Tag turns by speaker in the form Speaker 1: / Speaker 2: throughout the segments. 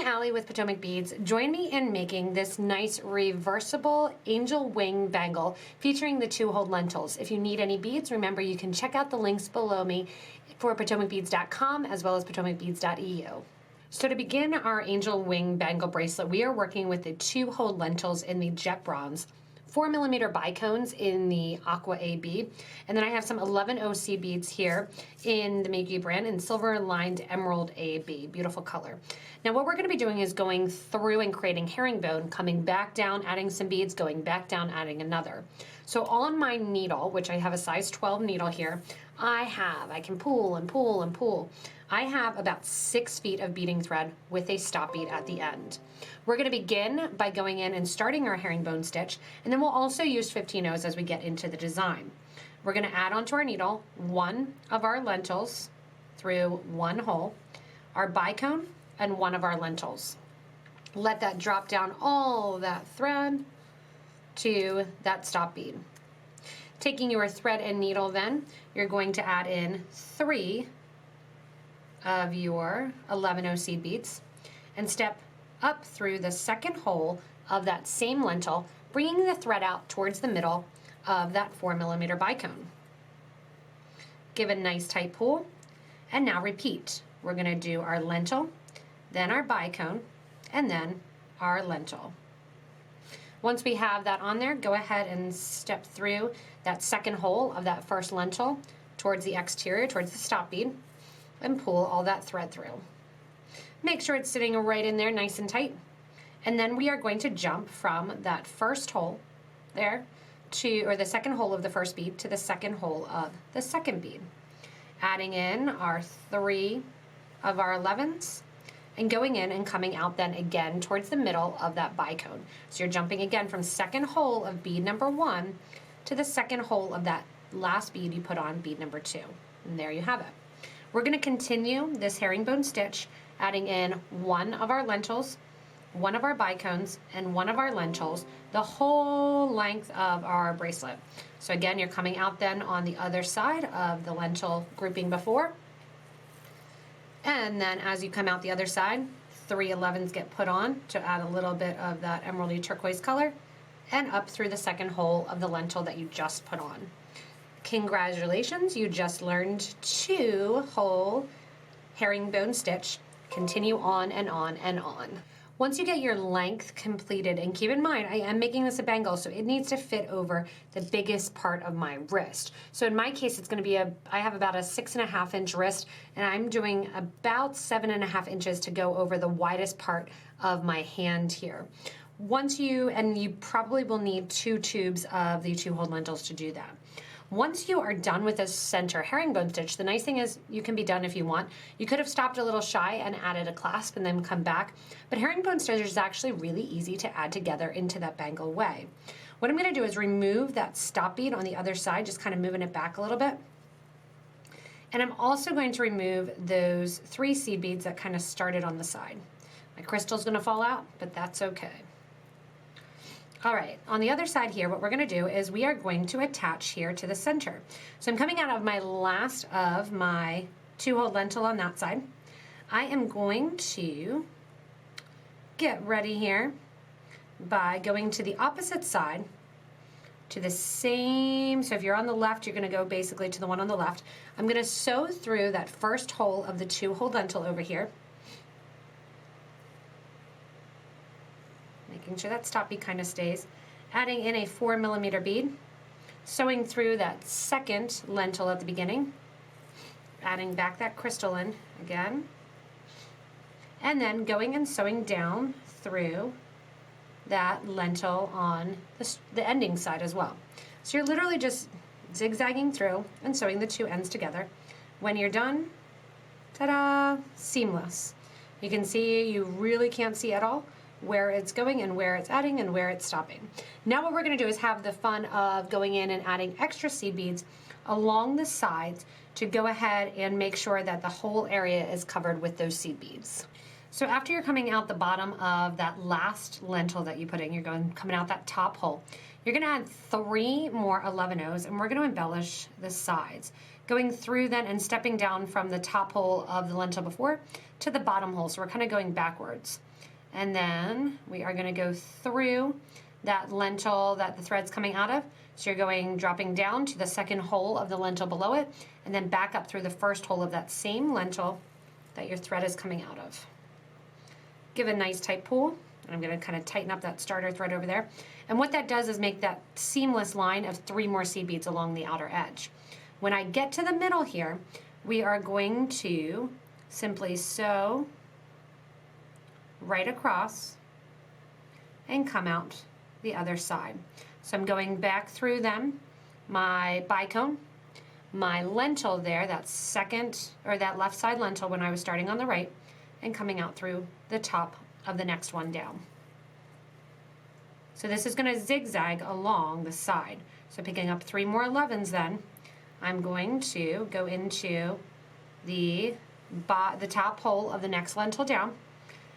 Speaker 1: I'm Allie with Potomac Beads. Join me in making this nice reversible angel wing bangle featuring the 2-hole lentils. If you need any beads, remember you can check out the links below me for PotomacBeads.com as well as PotomacBeads.eu. So to begin our angel wing bangle bracelet, we are working with the 2-hole lentils in the jet bronze, 4mm bicones in the Aqua AB, and then I have some 11 OC beads here in the Miyuki brand in silver lined emerald AB, beautiful color. Now what we're going to be doing is going through and creating herringbone, coming back down, adding some beads, going back down, adding another. So on my needle, which I have a size 12 needle here, I can pull and pull and pull. I have about 6 feet of beading thread with a stop bead at the end. We're going to begin by going in and starting our herringbone stitch, and then we'll also use 15-0s as we get into the design. We're going to add onto our needle one of our lentils through one hole, our bicone, and one of our lentils. Let that drop down all that thread to that stop bead. Taking your thread and needle then, you're going to add in 3 of your 11 OC beads and step up through the second hole of that same lentil, bringing the thread out towards the middle of that 4mm bicone. Give a nice tight pull, and now repeat. We're going to do our lentil, then our bicone, and then our lentil. Once we have that on there, go ahead and step through that second hole of that first lentil towards the exterior, towards the stop bead, and pull all that thread through. Make sure it's sitting right in there nice and tight. And then we are going to jump from that first hole there to, or the second hole of the first bead to the second hole of the second bead. Adding in our 3 of our 11s and going in and coming out then again towards the middle of that bicone. So you're jumping again from second hole of bead number 1 to the second hole of that last bead you put on bead number 2. And there you have it. We're going to continue this herringbone stitch, adding in one of our lentils, one of our bicones, and one of our lentils, the whole length of our bracelet. So again, you're coming out then on the other side of the lentil grouping before. And then as you come out the other side, 3 11s get put on to add a little bit of that emeraldy turquoise color, and up through the second hole of the lentil that you just put on. Congratulations, you just learned 2-hole herringbone stitch. Continue on and on and on. Once you get your length completed, and keep in mind, I am making this a bangle, so it needs to fit over the biggest part of my wrist. So in my case, it's going to be I have about a 6.5 inch wrist, and I'm doing about 7.5 inches to go over the widest part of my hand here. And you probably will need 2 tubes of the 2-hole lentils to do that. Once you are done with this center herringbone stitch, the nice thing is you can be done if you want. You could have stopped a little shy and added a clasp and then come back, but herringbone stitch is actually really easy to add together into that bangle way. What I'm going to do is remove that stop bead on the other side, just kind of moving it back a little bit. And I'm also going to remove those 3 seed beads that kind of started on the side. My crystal's going to fall out, but that's okay. All right, on the other side here, what we're going to do is we are going to attach here to the center. So I'm coming out of my last of my 2-hole lentil on that side. I am going to get ready here by going to the opposite side to the same, so if you're on the left, you're going to go basically to the one on the left. I'm going to sew through that first hole of the 2-hole lentil over here, making sure that stop bead kind of stays, adding in a 4mm bead, sewing through that second lentil at the beginning, adding back that crystal in again, and then going and sewing down through that lentil on the ending side as well. So you're literally just zigzagging through and sewing the 2 ends together. When you're done, ta-da, seamless. You can see, you really can't see at all where it's going and where it's adding and where it's stopping. Now what we're going to do is have the fun of going in and adding extra seed beads along the sides to go ahead and make sure that the whole area is covered with those seed beads. So after you're coming out the bottom of that last lentil that you put in, coming out that top hole, you're going to add 3 more 11-0s, and we're going to embellish the sides, going through then and stepping down from the top hole of the lentil before to the bottom hole. So we're kind of going backwards. And then we are going to go through that lentil that the thread's coming out of. So you're dropping down to the second hole of the lentil below it, and then back up through the first hole of that same lentil that your thread is coming out of. Give a nice tight pull, and I'm going to kind of tighten up that starter thread over there. And what that does is make that seamless line of 3 more seed beads along the outer edge. When I get to the middle here, we are going to simply sew right across and come out the other side. So I'm going back through them, my bicone, my lentil there, that left side lentil when I was starting on the right, and coming out through the top of the next one down. So this is going to zigzag along the side. So picking up 3 more 11s then, I'm going to go into the top hole of the next lentil down,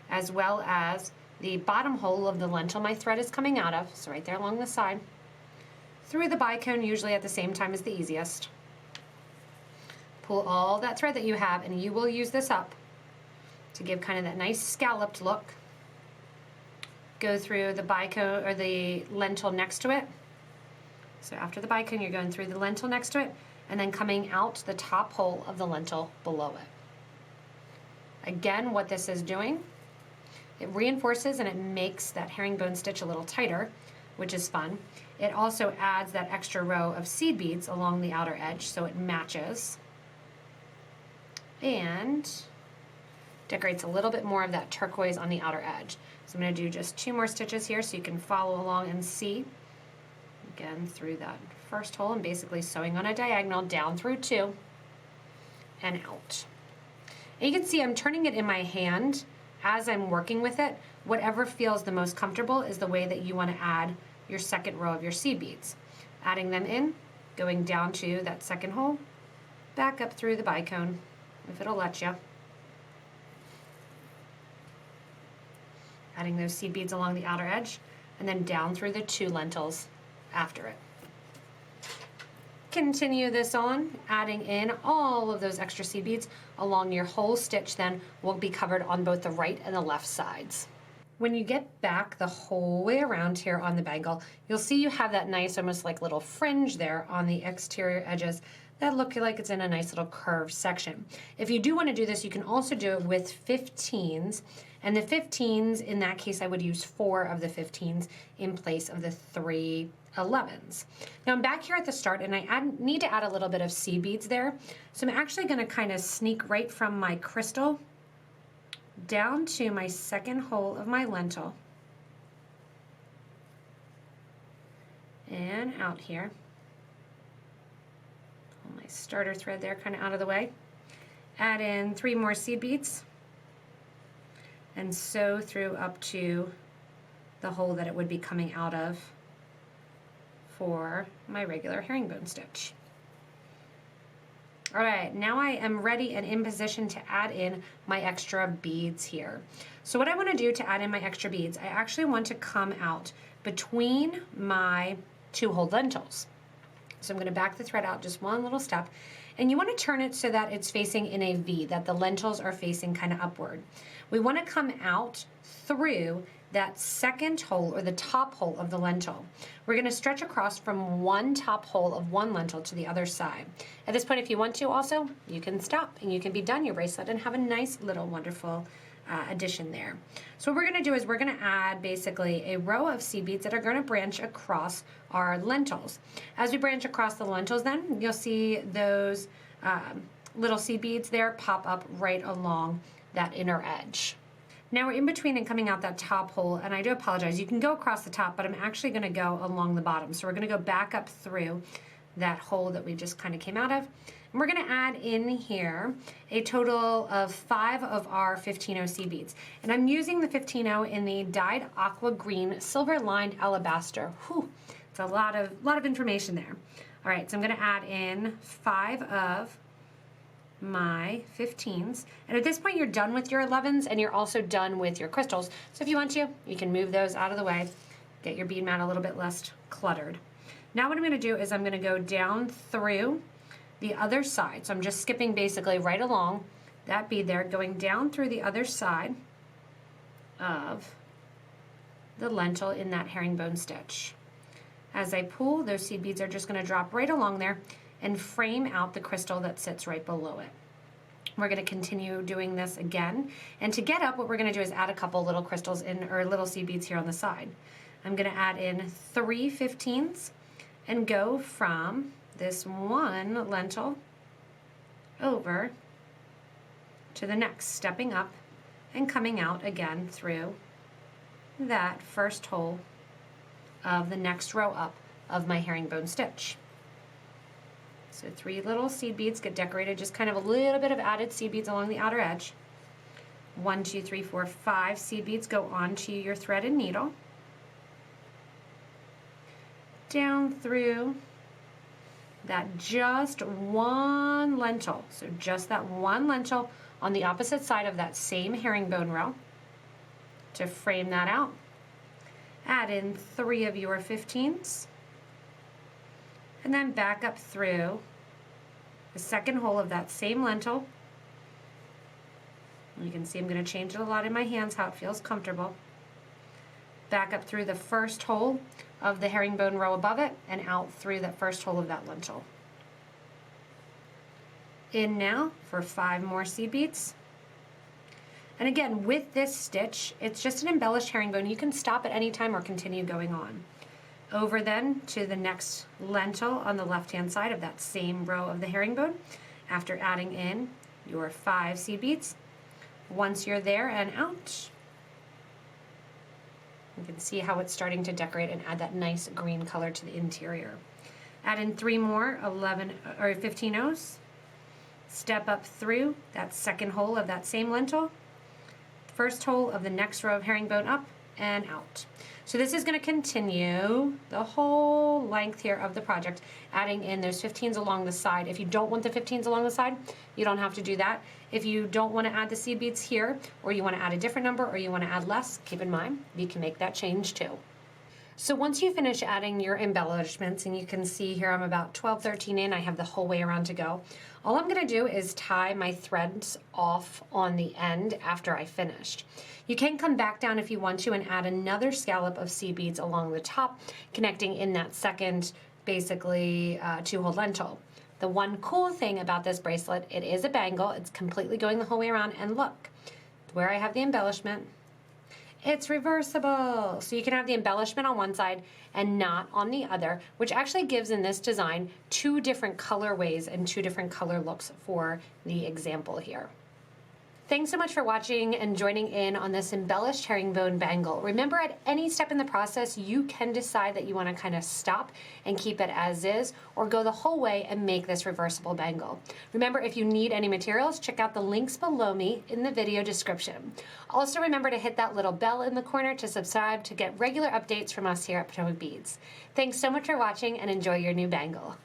Speaker 1: as well as the bottom hole of the lentil my thread is coming out of, so right there along the side, through the bicone, usually at the same time is the easiest. Pull all that thread that you have, and you will use this up to give kind of that nice scalloped look. Go through the bicone or the lentil next to it. So after the bicone, you're going through the lentil next to it, and then coming out the top hole of the lentil below it. Again, what this is doing, it reinforces and it makes that herringbone stitch a little tighter, which is fun. It also adds that extra row of seed beads along the outer edge so it matches. And decorates a little bit more of that turquoise on the outer edge. So I'm going to do just 2 more stitches here so you can follow along and see. Again, through that first hole and basically sewing on a diagonal down through 2 and out. And you can see I'm turning it in my hand as I'm working with it. Whatever feels the most comfortable is the way that you want to add your second row of your seed beads. Adding them in, going down to that second hole, back up through the bicone, if it'll let you. Adding those seed beads along the outer edge, and then down through the 2 lentils after it. Continue this on, adding in all of those extra seed beads along your whole stitch then will be covered on both the right and the left sides. When you get back the whole way around here on the bangle, you'll see you have that nice almost like little fringe there on the exterior edges that look like it's in a nice little curved section. If you do want to do this, you can also do it with 15s, and the 15s, in that case, I would use 4 of the 15s in place of the 3 11s. Now I'm back here at the start, and I need to add a little bit of seed beads there, so I'm actually going to kind of sneak right from my crystal down to my second hole of my lentil and out here. Pull my starter thread there kind of out of the way. Add in 3 more seed beads and sew through up to the hole that it would be coming out of for my regular herringbone stitch. All right, now I am ready and in position to add in my extra beads here. So what I want to do to add in my extra beads, I actually want to come out between my 2 whole lentils. So I'm going to back the thread out just 1 little step, and you want to turn it so that it's facing in a V, that the lentils are facing kind of upward. We want to come out through that second hole or the top hole of the lentil. We're going to stretch across from one top hole of one lentil to the other side. At this point, if you want to also, you can stop and you can be done your bracelet and have a nice little wonderful addition there. So what we're going to do is we're going to add basically a row of seed beads that are going to branch across our lentils. As we branch across the lentils then, you'll see those little seed beads there pop up right along that inner edge. Now we're in between and coming out that top hole, and I do apologize, you can go across the top, but I'm actually going to go along the bottom. So we're going to go back up through that hole that we just kind of came out of. And we're going to add in here a total of 5 of our 15-0 seed beads. And I'm using the 15-0 in the dyed aqua green silver lined alabaster. Whew, it's a lot of information there. All right, so I'm going to add in 5 of my 15s, and at this point you're done with your 11s and you're also done with your crystals, so if you want to, you can move those out of the way, get your bead mat a little bit less cluttered. Now what I'm going to do is I'm going to go down through the other side, so I'm just skipping basically right along that bead there, going down through the other side of the lentil in that herringbone stitch. As I pull, those seed beads are just going to drop right along there and frame out the crystal that sits right below it. We're going to continue doing this again, and to get up, what we're going to do is add a couple little crystals in, or little seed beads here on the side. I'm going to add in 3 15s and go from this one lentil over to the next, stepping up and coming out again through that first hole of the next row up of my herringbone stitch. So 3 little seed beads get decorated, just kind of a little bit of added seed beads along the outer edge. 1, 2, 3, 4, 5 seed beads go onto your thread and needle. Down through that just one lentil, so just that one lentil on the opposite side of that same herringbone row. To frame that out, add in 3 of your 15s, and then back up through the second hole of that same lentil. You can see I'm going to change it a lot in my hands, how it feels comfortable. Back up through the first hole of the herringbone row above it, and out through that first hole of that lentil. In now for 5 more seed beads. And again, with this stitch, it's just an embellished herringbone. You can stop at any time or continue going on. Over then to the next lentil on the left-hand side of that same row of the herringbone, after adding in your 5 seed beads. Once you're there and out, you can see how it's starting to decorate and add that nice green color to the interior. Add in 3 more 15 O's. Step up through that second hole of that same lentil, first hole of the next row of herringbone up and out. So this is going to continue the whole length here of the project, adding in those 15s along the side. If you don't want the 15s along the side, you don't have to do that. If you don't want to add the seed beads here, or you want to add a different number, or you want to add less, keep in mind, you can make that change too. So once you finish adding your embellishments, and you can see here I'm about 12, 13 in, I have the whole way around to go. All I'm going to do is tie my threads off on the end after I finished. You can come back down if you want to and add another scallop of seed beads along the top, connecting in that second, basically 2-hole lentil. The one cool thing about this bracelet, it is a bangle. It's completely going the whole way around, and look, where I have the embellishment, it's reversible. So you can have the embellishment on one side and not on the other, which actually gives in this design 2 different colorways and 2 different color looks for the example here. Thanks so much for watching and joining in on this embellished herringbone bangle. Remember, at any step in the process, you can decide that you want to kind of stop and keep it as is, or go the whole way and make this reversible bangle. Remember, if you need any materials, check out the links below me in the video description. Also, remember to hit that little bell in the corner to subscribe to get regular updates from us here at Potomac Beads. Thanks so much for watching, and enjoy your new bangle.